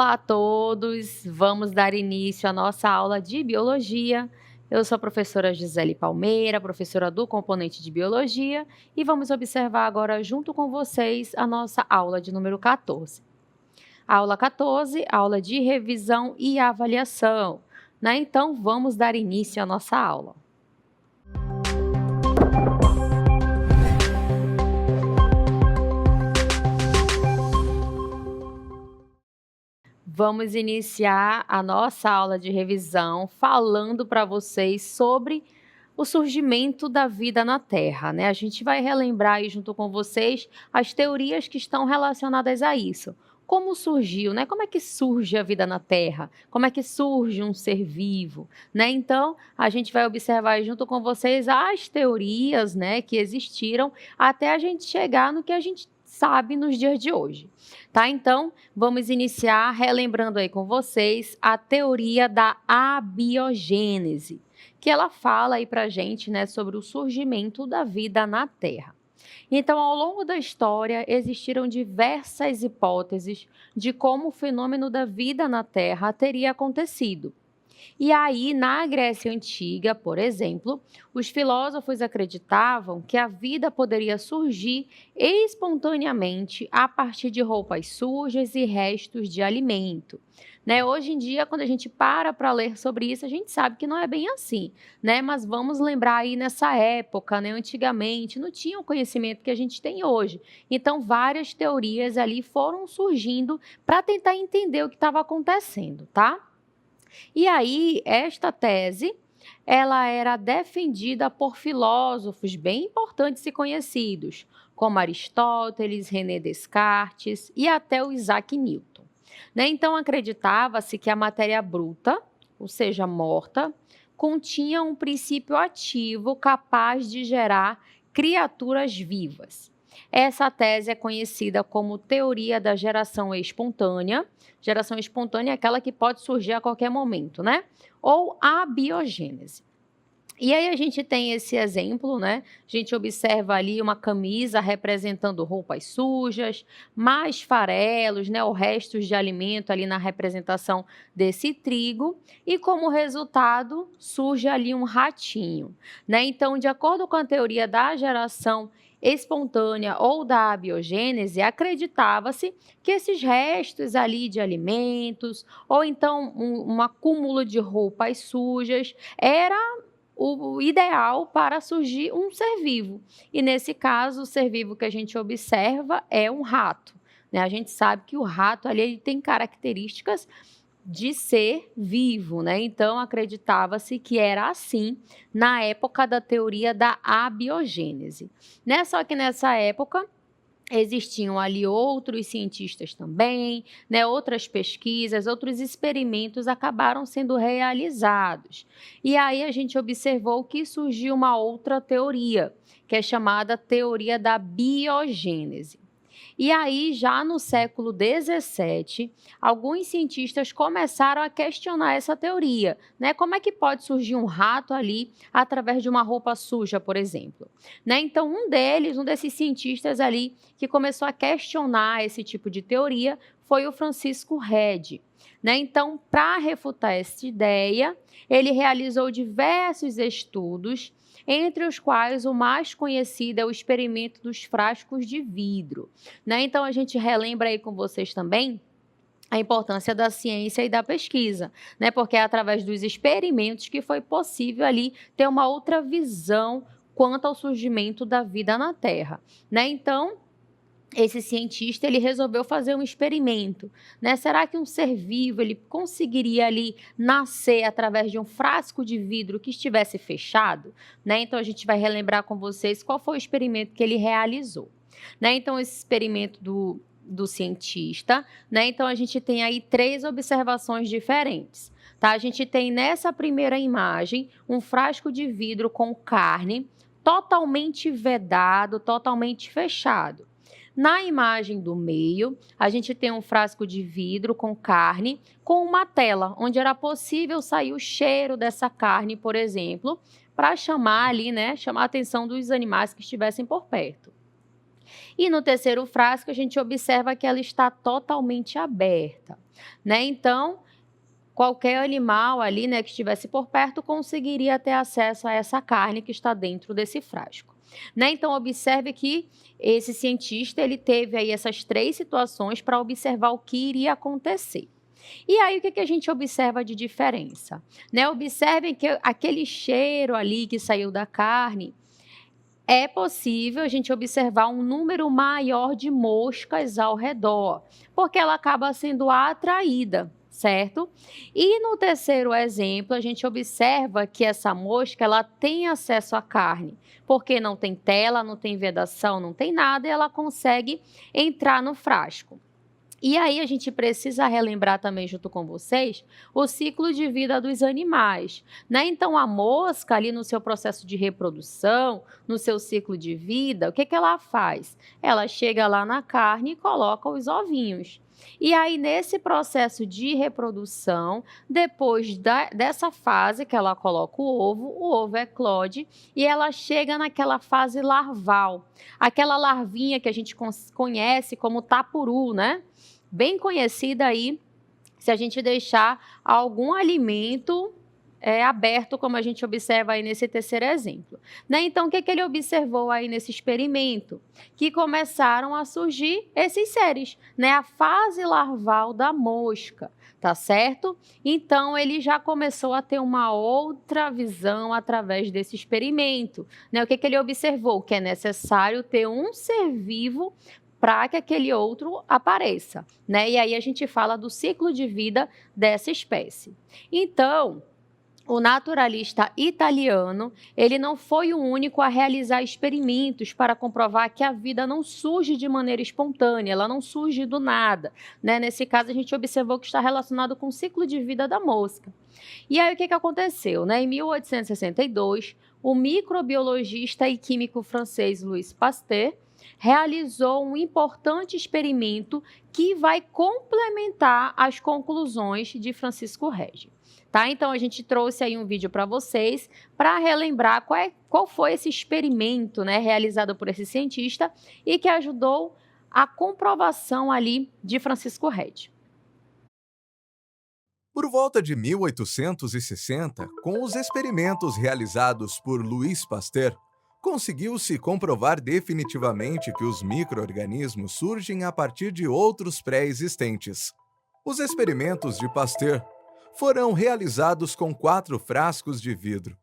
Olá a todos, vamos dar início à nossa aula de Biologia. Eu sou a professora Gisele Palmeira, professora do componente de Biologia, e vamos observar agora junto com vocês a nossa aula de número 14. Aula 14, aula de revisão e avaliação, né? Então, vamos dar início à nossa aula. Vamos iniciar a nossa aula de revisão falando para vocês sobre o surgimento da vida na Terra, né? A gente vai relembrar aí junto com vocês as teorias que estão relacionadas a isso. Como surgiu, né? Como é que surge a vida na Terra? Como é que surge um ser vivo, né? Então, a gente vai observar aí junto com vocês as teorias, né, que existiram até a gente chegar no que a gente sabe nos dias de hoje, tá? Então, vamos iniciar relembrando aí com vocês a teoria da abiogênese, que ela fala aí pra gente, né, sobre o surgimento da vida na Terra. Então, ao longo da história, existiram diversas hipóteses de como o fenômeno da vida na Terra teria acontecido. E aí, na Grécia Antiga, por exemplo, os filósofos acreditavam que a vida poderia surgir espontaneamente a partir de roupas sujas e restos de alimento. Né? Hoje em dia, quando a gente para ler sobre isso, a gente sabe que não é bem assim, né? Mas vamos lembrar aí nessa época, né? Antigamente, não tinha o conhecimento que a gente tem hoje. Então, várias teorias ali foram surgindo para tentar entender o que estava acontecendo, tá? E aí, esta tese, ela era defendida por filósofos bem importantes e conhecidos, como Aristóteles, René Descartes e até o Isaac Newton. Né? Então, acreditava-se que a matéria bruta, ou seja, morta, continha um princípio ativo capaz de gerar criaturas vivas. Essa tese é conhecida como teoria da geração espontânea. Geração espontânea é aquela que pode surgir a qualquer momento, né? Ou abiogênese. E aí a gente tem esse exemplo, né? A gente observa ali uma camisa representando roupas sujas, mais farelos, né? Ou restos de alimento ali na representação desse trigo. E como resultado, surge ali um ratinho, né? Então, de acordo com a teoria da geração espontânea ou da abiogênese, acreditava-se que esses restos ali de alimentos, ou então um acúmulo de roupas sujas, era o ideal para surgir um ser vivo. E nesse caso, o ser vivo que a gente observa é um rato, né? A gente sabe que o rato ali ele tem características de ser vivo, né? Então acreditava-se que era assim na época da teoria da abiogênese, né? Só que nessa época existiam ali outros cientistas também, né? Outras pesquisas, outros experimentos acabaram sendo realizados. E aí a gente observou que surgiu uma outra teoria, que é chamada teoria da biogênese. E aí, já no século XVII, alguns cientistas começaram a questionar essa teoria, né? Como é que pode surgir um rato ali através de uma roupa suja, por exemplo? Né? Então, um desses cientistas ali que começou a questionar esse tipo de teoria foi o Francisco Redi. Né? Então, para refutar essa ideia, ele realizou diversos estudos, entre os quais o mais conhecido é o experimento dos frascos de vidro. Né? Então, a gente relembra aí com vocês também a importância da ciência e da pesquisa, né? Porque é através dos experimentos que foi possível ali ter uma outra visão quanto ao surgimento da vida na Terra. Né? Então, esse cientista ele resolveu fazer um experimento, né? Será que um ser vivo ele conseguiria ali nascer através de um frasco de vidro que estivesse fechado, né? Então a gente vai relembrar com vocês qual foi o experimento que ele realizou, né? Então esse experimento do cientista, né? Então a gente tem aí 3 observações diferentes, tá? A gente tem nessa primeira imagem um frasco de vidro com carne totalmente vedado, totalmente fechado. Na imagem do meio, a gente tem um frasco de vidro com carne, com uma tela, onde era possível sair o cheiro dessa carne, por exemplo, para chamar ali, né, chamar a atenção dos animais que estivessem por perto. E no terceiro frasco, a gente observa que ela está totalmente aberta, né? Então, qualquer animal ali, né, que estivesse por perto conseguiria ter acesso a essa carne que está dentro desse frasco. Né? Então, observe que esse cientista ele teve aí essas 3 situações para observar o que iria acontecer. E aí, o que a gente observa de diferença? Né? Observem que aquele cheiro ali que saiu da carne, é possível a gente observar um número maior de moscas ao redor, porque ela acaba sendo atraída, certo? E no terceiro exemplo, a gente observa que essa mosca ela tem acesso à carne, porque não tem tela, não tem vedação, não tem nada, e ela consegue entrar no frasco. E aí a gente precisa relembrar também junto com vocês o ciclo de vida dos animais, né? Então a mosca ali no seu processo de reprodução, no seu ciclo de vida, o que ela faz? Ela chega lá na carne e coloca os ovinhos. E aí nesse processo de reprodução, depois dessa fase que ela coloca o ovo eclode e ela chega naquela fase larval, aquela larvinha que a gente conhece como tapuru, né? Bem conhecida aí, se a gente deixar algum alimento aberto, como a gente observa aí nesse terceiro exemplo. Né? Então, o que ele observou aí nesse experimento? Que começaram a surgir esses seres, né? A fase larval da mosca, tá certo? Então, ele já começou a ter uma outra visão através desse experimento. Né? O que ele observou? Que é necessário ter um ser vivo para que aquele outro apareça, né? E aí a gente fala do ciclo de vida dessa espécie. Então, o naturalista italiano, ele não foi o único a realizar experimentos para comprovar que a vida não surge de maneira espontânea, ela não surge do nada, né? Nesse caso, a gente observou que está relacionado com o ciclo de vida da mosca. E aí, o que aconteceu? Né? Em 1862, o microbiologista e químico francês Louis Pasteur realizou um importante experimento que vai complementar as conclusões de Francisco Regi. Tá? Então, a gente trouxe aí um vídeo para vocês para relembrar qual foi esse experimento, né, realizado por esse cientista e que ajudou a comprovação ali de Francisco Regi. Por volta de 1860, com os experimentos realizados por Louis Pasteur, conseguiu-se comprovar definitivamente que os micro-organismos surgem a partir de outros pré-existentes. Os experimentos de Pasteur foram realizados com 4 frascos de vidro,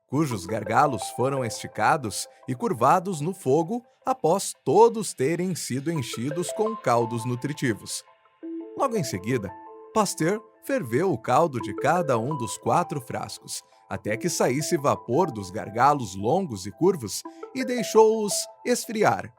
cujos gargalos foram esticados e curvados no fogo após todos terem sido enchidos com caldos nutritivos. Logo em seguida, Pasteur ferveu o caldo de cada um dos 4 frascos, até que saísse vapor dos gargalos longos e curvos e deixou-os esfriar.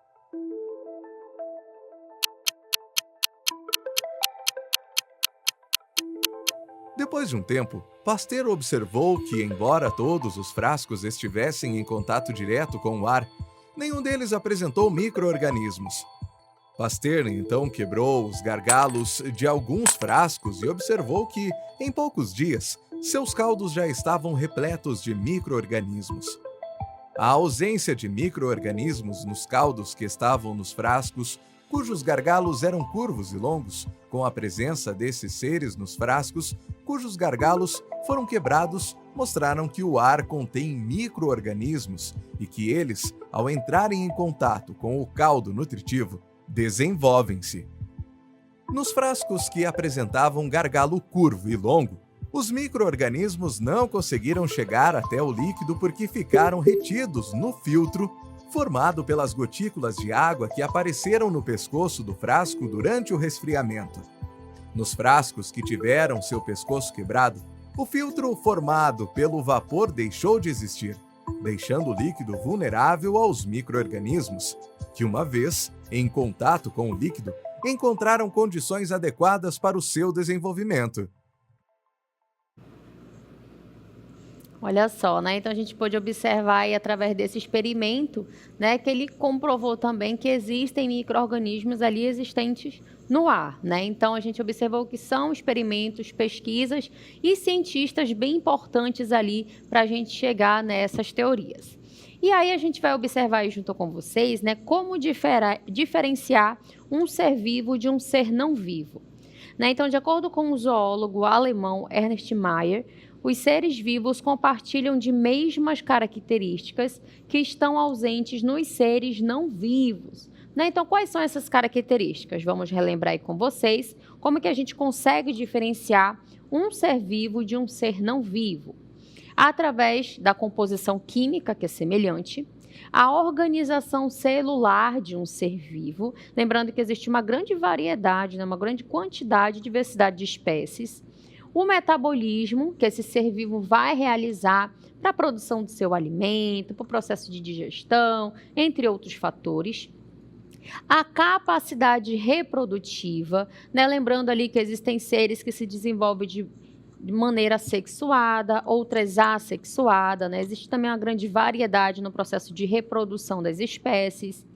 Depois de um tempo, Pasteur observou que, embora todos os frascos estivessem em contato direto com o ar, nenhum deles apresentou micro-organismos. Pasteur então quebrou os gargalos de alguns frascos e observou que, em poucos dias, seus caldos já estavam repletos de micro-organismos. A ausência de micro-organismos nos caldos que estavam nos frascos, cujos gargalos eram curvos e longos, com a presença desses seres nos frascos, cujos gargalos foram quebrados, mostraram que o ar contém micro-organismos e que eles, ao entrarem em contato com o caldo nutritivo, desenvolvem-se. Nos frascos que apresentavam gargalo curvo e longo, os micro-organismos não conseguiram chegar até o líquido porque ficaram retidos no filtro formado pelas gotículas de água que apareceram no pescoço do frasco durante o resfriamento. Nos frascos que tiveram seu pescoço quebrado, o filtro formado pelo vapor deixou de existir, deixando o líquido vulnerável aos micro-organismos, que uma vez em contato com o líquido, encontraram condições adequadas para o seu desenvolvimento. Olha só, né? Então a gente pôde observar aí através desse experimento, né, que ele comprovou também que existem micro-organismos ali existentes no ar, né? Então a gente observou que são experimentos, pesquisas e cientistas bem importantes ali para a gente chegar nessas teorias. E aí a gente vai observar aí junto com vocês, né, como diferenciar um ser vivo de um ser não vivo. Né? Então, de acordo com o zoólogo alemão Ernst Mayr, os seres vivos compartilham de mesmas características que estão ausentes nos seres não vivos. Né? Então, quais são essas características? Vamos relembrar aí com vocês como que a gente consegue diferenciar um ser vivo de um ser não vivo. Através da composição química, que é semelhante, a organização celular de um ser vivo, lembrando que existe uma grande variedade, né, uma grande quantidade e diversidade de espécies, o metabolismo que esse ser vivo vai realizar para a produção do seu alimento, para o processo de digestão, entre outros fatores, a capacidade reprodutiva, né, lembrando ali que existem seres que se desenvolvem de maneira sexuada, outras assexuada, né? Existe também uma grande variedade no processo de reprodução das espécies,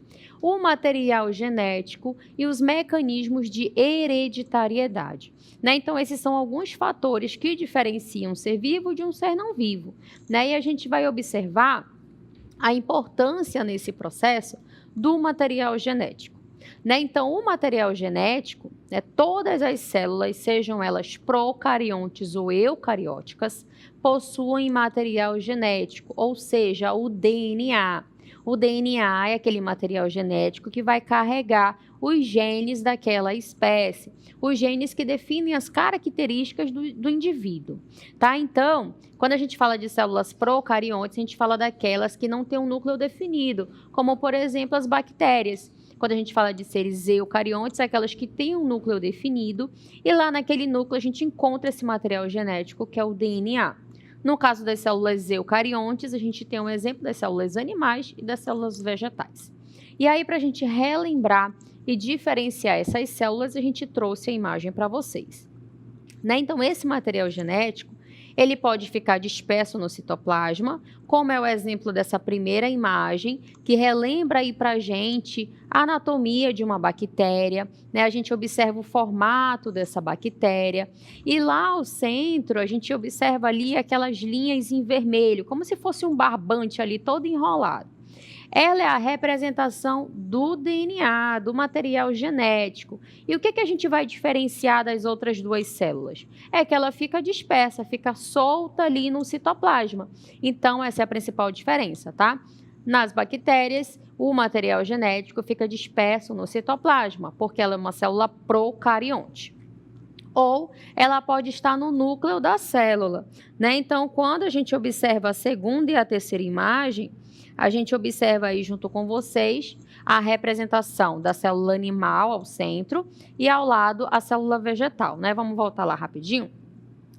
o material genético e os mecanismos de hereditariedade. Né? Então, esses são alguns fatores que diferenciam um ser vivo de um ser não vivo. Né? E a gente vai observar a importância nesse processo do material genético. Né? Então, o material genético, né, todas as células, sejam elas procariontes ou eucarióticas, possuem material genético, ou seja, o DNA. O DNA é aquele material genético que vai carregar os genes daquela espécie, os genes que definem as características do indivíduo. Tá? Então, quando a gente fala de células procariontes, a gente fala daquelas que não têm um núcleo definido, como, por exemplo, as bactérias. Quando a gente fala de seres eucariontes, aquelas que têm um núcleo definido, e lá naquele núcleo a gente encontra esse material genético, que é o DNA. No caso das células eucariontes, a gente tem um exemplo das células animais e das células vegetais. E aí, para a gente relembrar e diferenciar essas células, a gente trouxe a imagem para vocês. Né? Então, esse material genético, ele pode ficar disperso no citoplasma, como é o exemplo dessa primeira imagem, que relembra aí para a gente a anatomia de uma bactéria, né? A gente observa o formato dessa bactéria, e lá ao centro a gente observa ali aquelas linhas em vermelho, como se fosse um barbante ali todo enrolado. Ela é a representação do DNA, do material genético. E o que a gente vai diferenciar das outras duas células? É que ela fica dispersa, fica solta ali no citoplasma. Então, essa é a principal diferença, tá? Nas bactérias, o material genético fica disperso no citoplasma, porque ela é uma célula procarionte. Ou ela pode estar no núcleo da célula, né? Então, quando a gente observa a segunda e a terceira imagem, a gente observa aí junto com vocês a representação da célula animal ao centro e ao lado a célula vegetal, né? Vamos voltar lá rapidinho?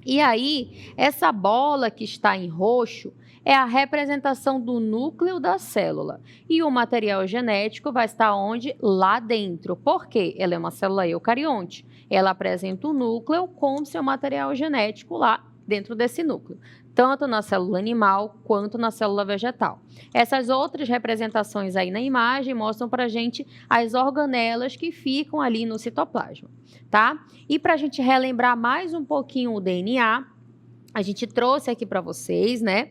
E aí, essa bola que está em roxo é a representação do núcleo da célula. E o material genético vai estar onde? Lá dentro. Por quê? Ela é uma célula eucarionte. Ela apresenta o núcleo com seu material genético lá dentro desse núcleo, tanto na célula animal quanto na célula vegetal. Essas outras representações aí na imagem mostram para a gente as organelas que ficam ali no citoplasma, tá? E para a gente relembrar mais um pouquinho o DNA, a gente trouxe aqui para vocês, né,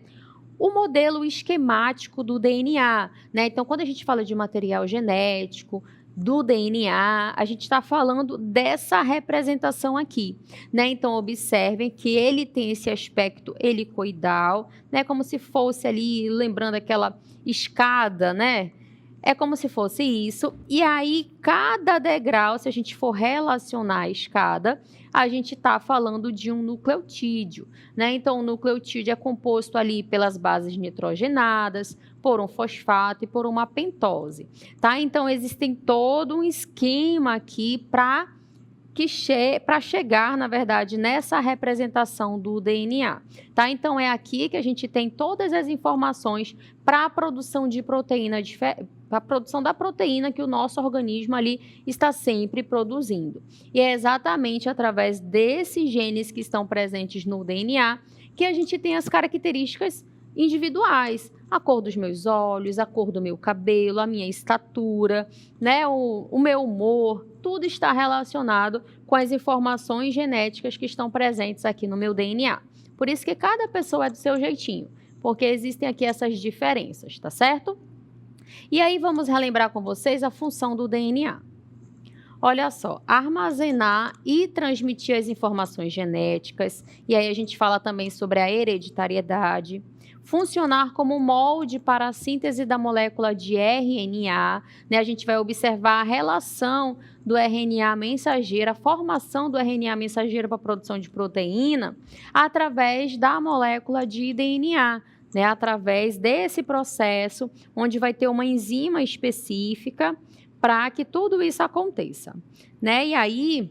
o modelo esquemático do DNA, né? Então, quando a gente fala de material genético, do DNA, a gente está falando dessa representação aqui, né? Então, observem que ele tem esse aspecto helicoidal, né? Como se fosse ali, lembrando aquela escada, né? É como se fosse isso. E aí, cada degrau, se a gente for relacionar a escada, a gente está falando de um nucleotídeo, né? Então, o nucleotídeo é composto ali pelas bases nitrogenadas, por um fosfato e por uma pentose, tá? Então, existem todo um esquema aqui para chegar, na verdade, nessa representação do DNA, tá? Então, é aqui que a gente tem todas as informações para a produção de proteína, para a produção da proteína que o nosso organismo ali está sempre produzindo. E é exatamente através desses genes que estão presentes no DNA que a gente tem as características individuais, a cor dos meus olhos, a cor do meu cabelo, a minha estatura, né, o meu humor, tudo está relacionado com as informações genéticas que estão presentes aqui no meu DNA. Por isso que cada pessoa é do seu jeitinho. porque existem aqui essas diferenças, tá certo? E aí vamos relembrar com vocês a função do DNA. Olha só, armazenar e transmitir as informações genéticas, e aí a gente fala também sobre a hereditariedade, funcionar como molde para a síntese da molécula de RNA, né? A gente vai observar a relação do RNA mensageiro, a formação do RNA mensageiro para a produção de proteína através da molécula de DNA, né? Através desse processo, onde vai ter uma enzima específica para que tudo isso aconteça, né? E aí,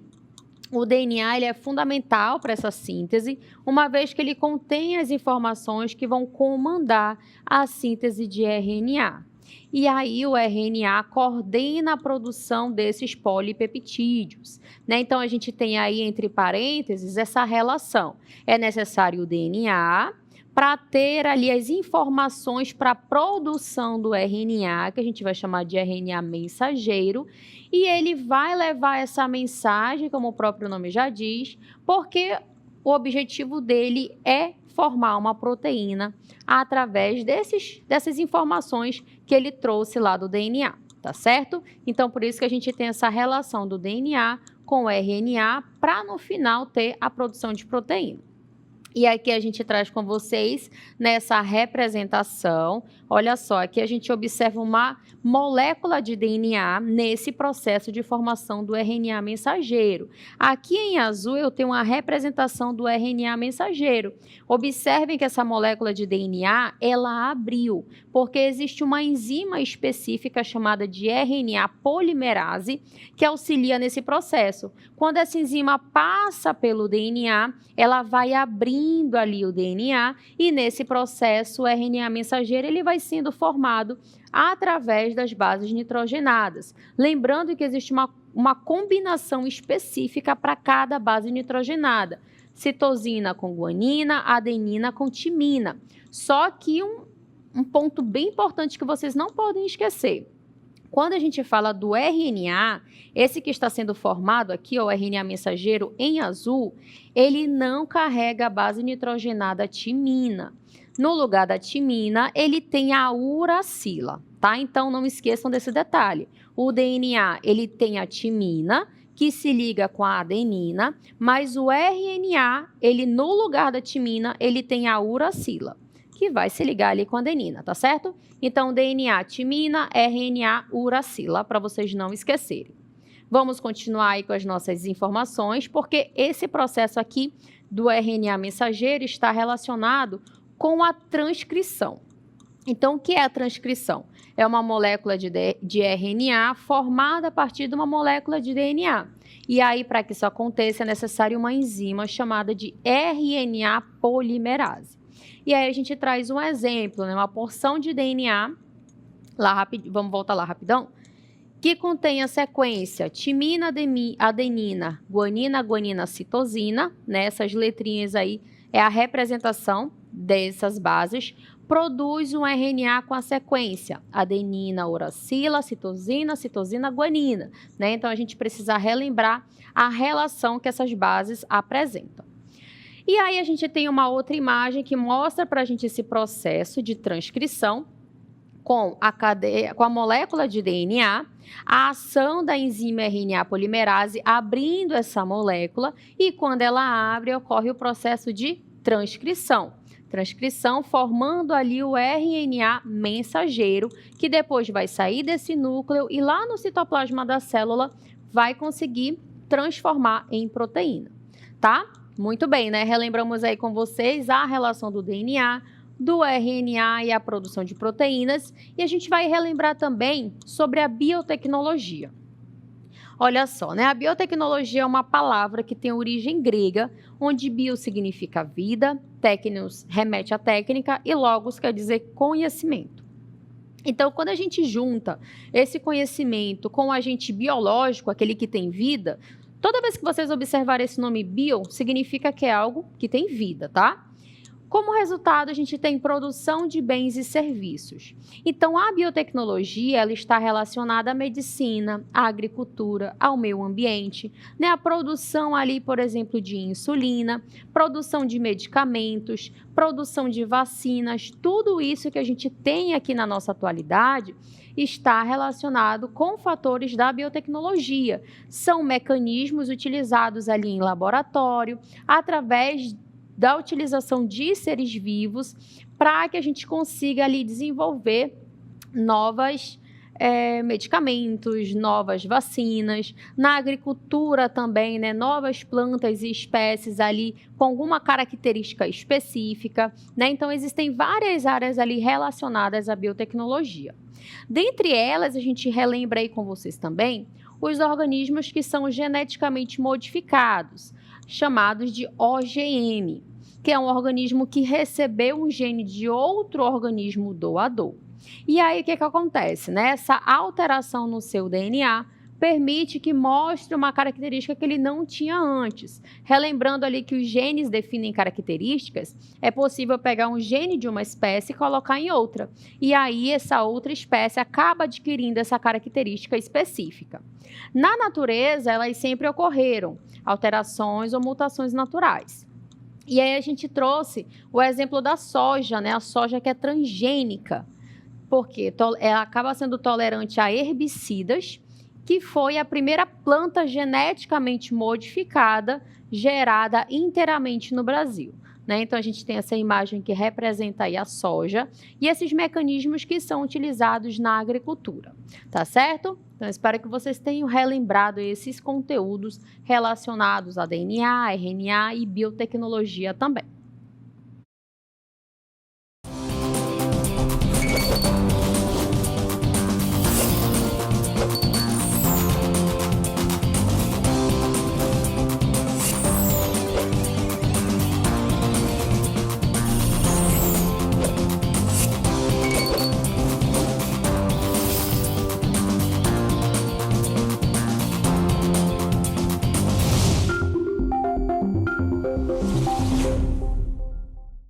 o DNA ele é fundamental para essa síntese, uma vez que ele contém as informações que vão comandar a síntese de RNA. E aí, o RNA coordena a produção desses polipeptídeos, né? Então, a gente tem aí, entre parênteses, essa relação. É necessário o DNA para ter ali as informações para a produção do RNA, que a gente vai chamar de RNA mensageiro, e ele vai levar essa mensagem, como o próprio nome já diz, porque o objetivo dele é formar uma proteína através dessas informações que ele trouxe lá do DNA, tá certo? Então, por isso que a gente tem essa relação do DNA com o RNA para, no final, ter a produção de proteína. E aqui a gente traz com vocês nessa representação, olha só, aqui a gente observa uma molécula de DNA nesse processo de formação do RNA mensageiro. Aqui em azul eu tenho uma representação do RNA mensageiro. Observem que essa molécula de DNA, ela abriu, porque existe uma enzima específica chamada de RNA polimerase, que auxilia nesse processo. Quando essa enzima passa pelo DNA, ela vai abrindo ali o DNA e nesse processo o RNA mensageiro ele vai sendo formado através das bases nitrogenadas. Lembrando que existe uma combinação específica para cada base nitrogenada. Citosina com guanina, adenina com timina. Só que um ponto bem importante que vocês não podem esquecer. Quando a gente fala do RNA, esse que está sendo formado aqui, o RNA mensageiro em azul, ele não carrega a base nitrogenada timina. No lugar da timina, ele tem a uracila, tá? Então, não esqueçam desse detalhe. O DNA, ele tem a timina, que se liga com a adenina, mas o RNA, ele no lugar da timina, ele tem a uracila, que vai se ligar ali com a adenina, tá certo? Então, DNA, timina, RNA, uracila, para vocês não esquecerem. Vamos continuar aí com as nossas informações, porque esse processo aqui do RNA mensageiro está relacionado com a transcrição. Então, o que é a transcrição? É uma molécula de RNA formada a partir de uma molécula de DNA. E aí, para que isso aconteça, é necessário uma enzima chamada de RNA polimerase. E aí a gente traz um exemplo, né? Uma porção de DNA, vamos voltar lá rapidão, que contém a sequência timina, adenina, guanina, guanina, citosina, né? Essas letrinhas aí é a representação dessas bases, produz um RNA com a sequência adenina, uracila, citosina, citosina, guanina, né? Então a gente precisa relembrar a relação que essas bases apresentam. E aí a gente tem uma outra imagem que mostra para a gente esse processo de transcrição com a molécula de DNA, a ação da enzima RNA polimerase abrindo essa molécula e quando ela abre ocorre o processo de transcrição. Transcrição formando ali o RNA mensageiro que depois vai sair desse núcleo e lá no citoplasma da célula vai conseguir transformar em proteína, tá? Muito bem, né? Relembramos aí com vocês a relação do DNA, do RNA e a produção de proteínas. E a gente vai relembrar também sobre a biotecnologia. Olha só, né? A biotecnologia é uma palavra que tem origem grega, onde bio significa vida, technos remete à técnica e logos quer dizer conhecimento. Então, quando a gente junta esse conhecimento com o agente biológico, aquele que tem vida, toda vez que vocês observarem esse nome bio, significa que é algo que tem vida, tá? Como resultado, a gente tem produção de bens e serviços. Então, a biotecnologia ela está relacionada à medicina, à agricultura, ao meio ambiente, né? A produção ali, por exemplo, de insulina, produção de medicamentos, produção de vacinas, tudo isso que a gente tem aqui na nossa atualidade está relacionado com fatores da biotecnologia. São mecanismos utilizados ali em laboratório, através da utilização de seres vivos para que a gente consiga ali desenvolver novas medicamentos, novas vacinas, na agricultura também, né, novas plantas e espécies ali com alguma característica específica, né? Então existem várias áreas ali relacionadas à biotecnologia. Dentre elas, a gente relembra aí com vocês também os organismos que são geneticamente modificados, chamados de OGM, que é um organismo que recebeu um gene de outro organismo doador. E aí, o que acontece? Né? Essa alteração no seu DNA permite que mostre uma característica que ele não tinha antes. Relembrando ali que os genes definem características, é possível pegar um gene de uma espécie e colocar em outra. E aí, essa outra espécie acaba adquirindo essa característica específica. Na natureza, elas sempre ocorreram, alterações ou mutações naturais. E aí a gente trouxe o exemplo da soja, né? A soja que é transgênica, porque ela acaba sendo tolerante a herbicidas, que foi a primeira planta geneticamente modificada gerada inteiramente no Brasil. Né? Então, a gente tem essa imagem que representa aí a soja e esses mecanismos que são utilizados na agricultura, tá certo? Então, espero que vocês tenham relembrado esses conteúdos relacionados a DNA, RNA e biotecnologia também.